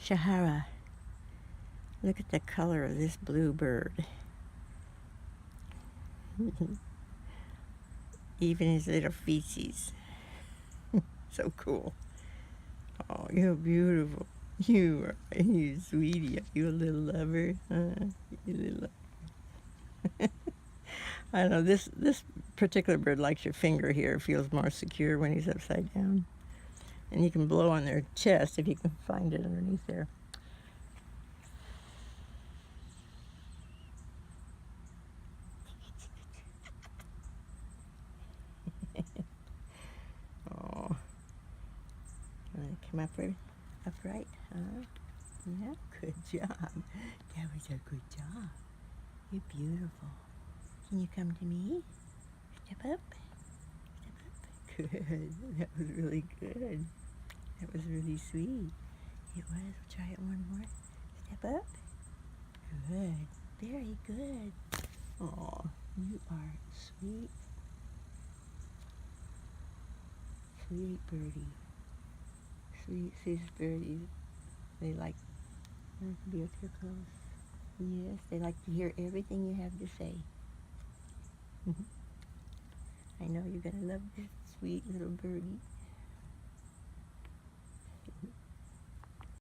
Shahara. Look at the color of this blue bird. Even his little feces. So cool. Oh, you're beautiful. You are, you sweetie. Are you a little lover? You little lover. I don't know, this particular bird likes your finger here. Feels more secure when he's upside down. And you can blow on their chest if you can find it underneath there. Oh, come upright, huh? Yeah, good job. That was a good job. You're beautiful. Can you come to me? Step up. Step up. Good. That was really good. That was really sweet. It was. We'll try it one more. Step up. Good. Very good. Oh, you are sweet. Sweet birdie. Sweet birdies. They like to be up here close. Yes, they like to hear everything you have to say. I know you're going to love this sweet little birdie.